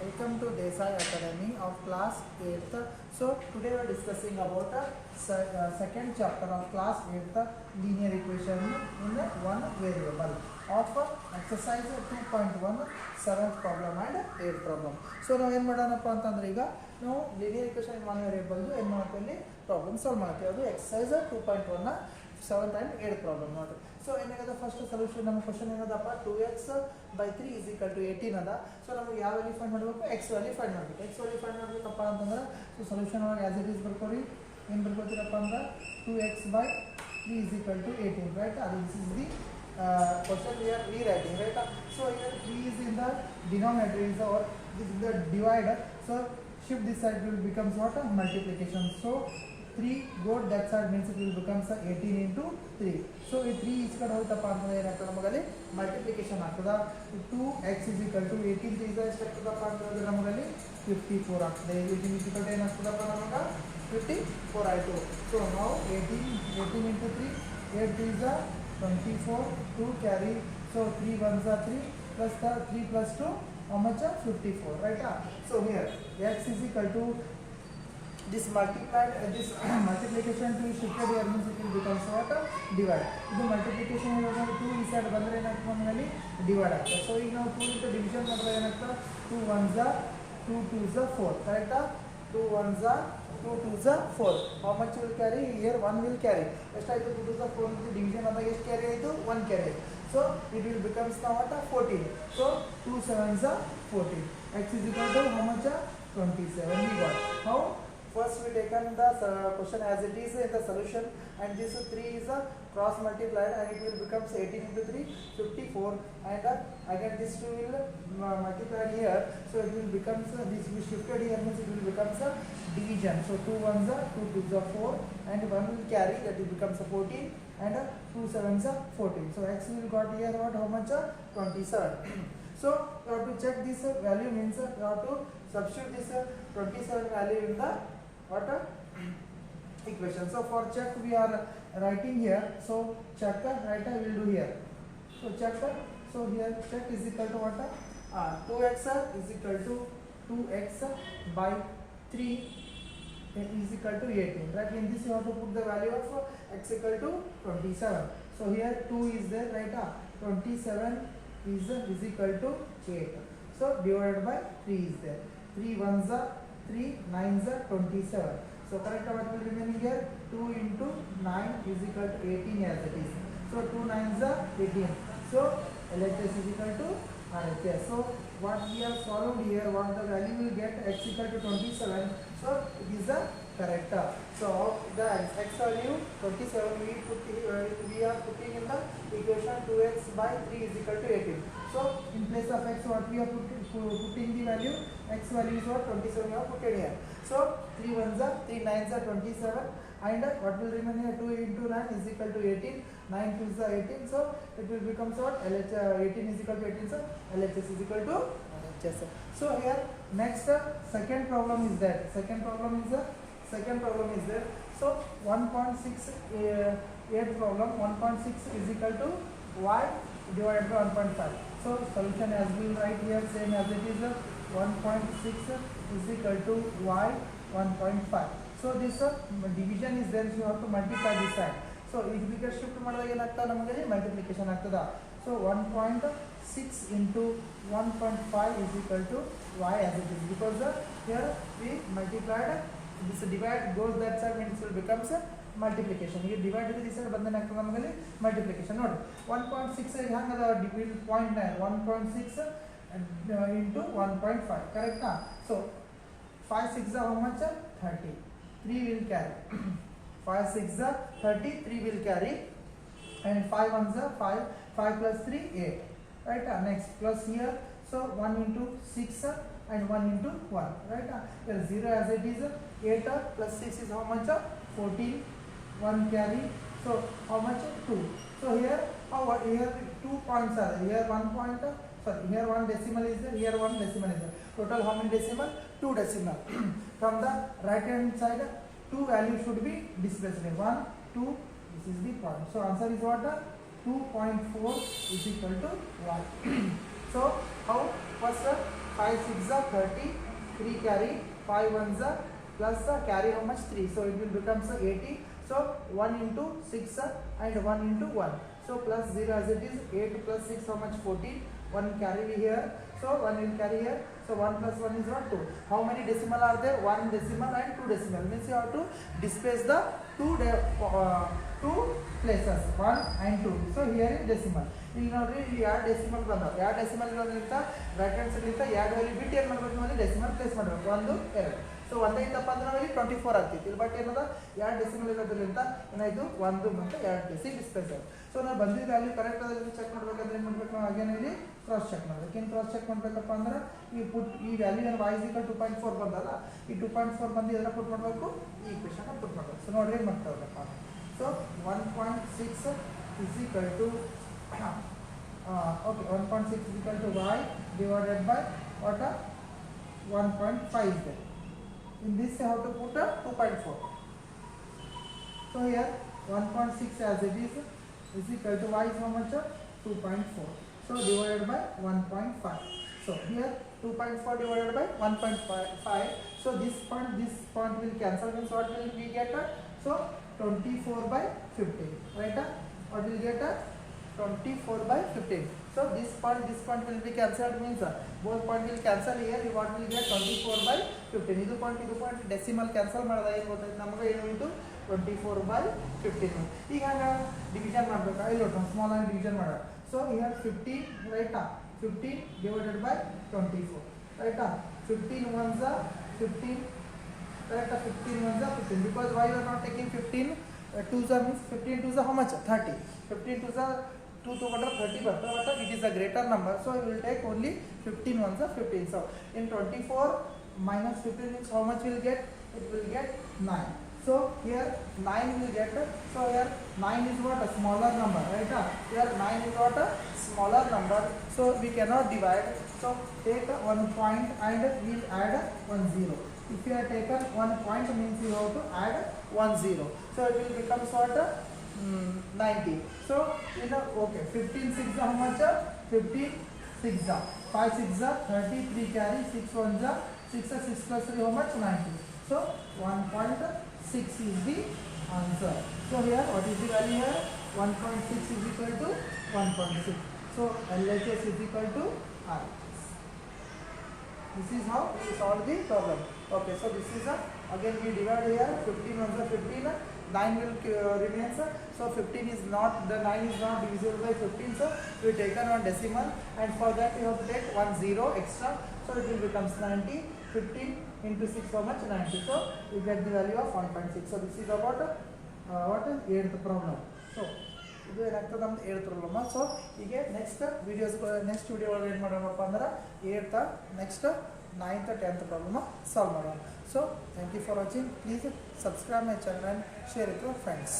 Welcome to Desai Academy of class 8th. So today we are discussing about second chapter of class 8th linear equation in one variable of exercise 2.1 7th problem and 8th problem. So ನಾವು ಏನು ಮಾಡೋಣಪ್ಪ ಅಂತಂದ್ರೆ ಈಗ ನಾವು linear equation in one variable ಏನು ಮಾಡ್ತೀವಿ problem solve ಮಾಡ್ತೀವಿ ಅದು exercise 2.1 7th and 8th problem ನೋಡ್ರಿ. ಸೊ ಏನಾಗದ ಫಸ್ಟ್ ಸೊಲ್ಯೂಷನ್ ನಮ್ಮ question ಏನದಪ್ಪ 2x by 3 is equal to 18 ಅದ. ಸೊ ನಮಗೆ ಯಾವ ವ್ಯಾಲ್ಯೂ ಫೈಂಡ್ ಮಾಡಬೇಕು x ವ್ಯಾಲ್ಯೂ ಫೈಂಡ್ ಮಾಡಬೇಕು. x ವ್ಯಾಲ್ಯೂ ಫೈಂಡ್ ಮಾಡಬೇಕಪ್ಪ ಅಂತಂದ್ರೆ ಸೊ ಸೊಲ್ಯೂಷನ್ ಒಳಗೆ ಆಸ್ ಇಟ್ ಈಸ್ ಬರ್ಕೊಳ್ಳಿ. ಏನು ಬರ್ಕೊತೀರಪ್ಪ ಅಂದ್ರೆ 2x by 3 is equal to 18 right. This is the question we are rewriting right. So here 3 is in the denominator is or this is the divider. So shift this side will becomes what multiplication. So 3 go that side means it will becomes 18 into 3. So ಈ 3 is ಕಡೆ ಹೋಯ್ತಪ್ಪ ಅಂತಂದ್ರೆ ಏನಾಗ್ತದೆ ನಮಗಲ್ಲಿ multiplication ಆಗ್ತದೆ. 2x is equal to 18 3 ಎಷ್ಟು ಆಗ್ತದಪ್ಪ ಅಂತಂದ್ರೆ ನಮಗಲ್ಲಿ 54 ಆಗ್ತದೆ. 18 is equal to ಏನಾಗ್ತದಪ್ಪ ನಮಗೆ 54 ಆಯಿತು. ಸೊ ನಾವು 18 into 3 8 is 24 2 carry. So 3 1s are 3 plus 3 plus 2 how much 54 right. So here x is equal to this multiplied this multiplication to shifted here means it will become what divide. ಇದು multiplication ಇವಾಗ 2 ಈ side ಬಂದ್ರೆ ಏನಾಗ್ತದೆ ನಮ್ಮಲ್ಲಿ divide ಆಗ್ತದೆ. So ಈಗ ನಾವು 2 into division ಮಾಡಿದ್ರೆ ಏನಾಗ್ತದೆ 2 1s are 2 2s are 4 ಕರೆಕ್ಟಾ. 2 1s are 2 2s are 4 how much will carry here 1 will carry. ಎಷ್ಟಾಯ್ತು 2 2s are 4 into division ಆದಾಗ ಎಷ್ಟು ಕ್ಯಾರಿ ಆಯಿತು 1 ಕ್ಯಾರಿ ಆಯಿತು. So it will becomes now what 14. So 2 7s are 14. X is equal to how much 27 we got. How first we taken the question as it is in the solution and this 3 is cross multiplied and it will become 18 into 3 54 and again this 2 will multiply here. So it will become this we shifted here means it will become division. So 2 1s are 2 2s are 4 and 1 will carry that it becomes 14 and 2 7s are 14. So x will got here what how much 27. So you have to check this value means you have to substitute this 27 value in the what equation. So for check we are writing here. So check right I will do here. So check so here check is equal to what 2x is equal to 2x by 3 is equal to 18 right. In this you have to put the value of x equal to 27. So here 2 is there right. 27 is equal to 8. So divided by 3 is there. 3 1s are 3 9s are 27. So correct what will remain here 2 into 9 is equal to 18 as it is. So 2 9s are 18. So LHS is equal to RHS. So what we have solved here what the value will get x equal to 27. So it is the correct. So the x value 27 we are putting in the equation 2x by 3 is equal to 18. So in place of x what we are putting the value x value is what 27 we have put it here. So 3 1s are 3 9s are 27 and what will remain here 2 into 9 is equal to 18 9 2s are 18. So it will become what 18 is equal to 18. So LHS is equal to LHS. So here next second problem is there. Second problem is there. So 1.6 problem 1.6 is equal to y divided by 1.5. So solution as we will write here same as it is 1.6 is equal to y 1.5. So this division is there so you have to multiply this side. So if we get shift ಮಾಡಿದಾಗ ಏನಾಗ್ತದೆ ನಮಗೆ multiplication ಆಗ್ತದೆ. So 1.6 into 1.5 is equal to y as it is because here we multiplied this divide goes that side means it will becomes multiplication. Here divide this side ಬಂದ ಏನಾಗ್ತದೆ ನಮಗೆ multiplication ನೋಡಿ 1.6 ಈಗ ಹಂಗದ divide 0.9 1.6 into 1.5 correct. So 5 6 are how much 30 3 will carry 5 6 are 30 3 will carry and 5 1s are 5 5 plus 3 8 right. Next plus here so 1 into 6 and 1 into 1 right. Here 0 as it is 8 plus 6 is how much 14 1 carry. So how much 2. So here here 2 points are here 1 point sorry here 1 decimal is there here 1 decimal is there. Total how many decimal 2 decimal. From the right hand side 2 value should be displaced 1 2 this is the point. So answer is what 2.4 is equal to 1. So how first 5 6 are 30, 3 carry, 5 ones are plus carry how much 3, so it will become 80. So 1 into 6 and 1 into 1, so plus 0 as it is. 8 plus 6 how much? 14. 1 carry here, so 1 will carry here, so 1 plus 1 is what? 2. How many decimal are there? 1 decimal and 2 decimal, means you have to displace the two places, 1 and 2. So here is decimal. ಇಲ್ಲಿ ನೋಡ್ರಿ ಇಲ್ಲಿ ಎರಡು decimal ಬಂದಾವ. ಎರಡು decimal ಇರೋದ್ರಿಂದ right hand side ಇಂದ ಎರಡು value ಬಿಟ್ಟು ಏನು ಮಾಡಬೇಕು ನೋಡಿ, ಡೆಸಿಮಲ್ ಪ್ಲೇಸ್ ಮಾಡಬೇಕು. 1 2. ಸೊ ಒಂದೇ ಇದ್ದಪ್ಪ ಅಂದ್ರೆ ನಾವಲ್ಲಿ 24 ಆಗ್ತಿತ್ತು. ಇಲ್ಲಿ ಬಟ್ ಏನದ ಎರಡು ಡೆಸಿಮಲ್ ಇರೋದ್ರಿಂದ ಏನಾಯ್ತು 1 ಮತ್ತು 2 ಡೆಸಿಮಲ್ ಡಿಸ್ಪ್ಲೇಸ್ ಆಯ್ತು. ಸೊ ನಾವು ಬಂದಿದ್ದ ವ್ಯಾಲ್ಯೂ ಕರೆಕ್ಟ್ ಅದ ಚೆಕ್ ಮಾಡ್ಬೇಕಾದ್ರೆ ಏನು ಮಾಡ್ಬೇಕು ನಾವು ಹಾಗೇನೆ ಇಲ್ಲಿ ಕ್ರಾಸ್ ಚೆಕ್ ಮಾಡಬೇಕು. ಏನು ಕ್ರಾಸ್ ಚೆಕ್ ಮಾಡಬೇಕಪ್ಪ ಅಂದ್ರೆ ಈ ವ್ಯಾಲ್ಯೂ ಏನು y = 2.4 ಬಂದಲ್ಲ, ಈ 2.4 ಬಂದು ಇದನ್ನ ಪುಟ್ ಮಾಡಬೇಕು, ಈ ಈಕ್ವೇಷನ್ ಪುಟ್ ಮಾಡಬೇಕು. ಸೊ ನೋಡ್ರಿ ಏನು ಮಾಡ್ತಾವಲ್ಲಪ್ಪ. So 1.6 is equal to okay, 1.6 is equal to y divided by what? 1.5 is there. In this you have to put a 2.4. So here 1.6 as it is equal to y is how much? 2.4. So divided by 1.5. So here 2.4 divided by 1.5. So this point will cancel. Means what will we get? So 24 by 15. Right? What will get? 24 by 15. So this point will be cancelled, means both point will cancel. Here you what will get? 24 by 15. ಇದು point decimal cancel ಮಾಡಿದ ಏನು ಗೊತ್ತಾಯ್ತು ನಮಗೆ? ಏನು ಉಂಟು? 24 by 15. ಈಗ division ಮಾಡಬೇಕಾ? ಇಲ್ಲಿ ನೋಡಿ ಸ್ಮಾಲ್ ಆಗಿ ಡಿವಿಷನ್ ಮಾಡೋಣ. So here 15, right? 15 divided by 24, right? 15 ones are 15, correct? 15 ones are 15, because why you are not taking 15 twos are, means 15 twos are how much? 30. 15 twos are 2 30 but it is a greater number, so you will take only 15 ones are 15. So in 24 minus 15 means how much will get? It will get 9. So here 9 will get, so here 9 is what? A smaller number, right? Here 9 is what? A smaller number, so we cannot divide. So take 1 point and we'll add 1 0. If you have taken 1 point means you have to add 1 0. So it will become what? 90. So you know, okay, 15 6 how much? 15 6 5 6 30, 3 carry, 6 1 6 6 plus 3 how much? 90. So 1.6 is the answer. So here what is the value here? 1.6 is equal to 1.6. So LHS is equal to R. This is how we solve the problem. Okay, so this is again we divide here 15 ones are 15, 9 will remains. So 15 is not, the 9 is not divisible by 15, so we taken one decimal, and for that you have to take 1 0 extra, so it will becomes 90. 15 into 6 how much? 90. So you get the value of 1.6. So this is about what is 8th problem. So ಇದು ಏನಾಗ್ತದೆ ನಮ್ದು 8th problem. So ಹೀಗೆ next video ಒಳಗೆ ಏನು ಮಾಡೋಣಪ್ಪ ಅಂದ್ರೆ 8th, next 9th 10th problem solve ಮಾಡೋಣ. So thank you for watching. Please subscribe my channel and share it your friends.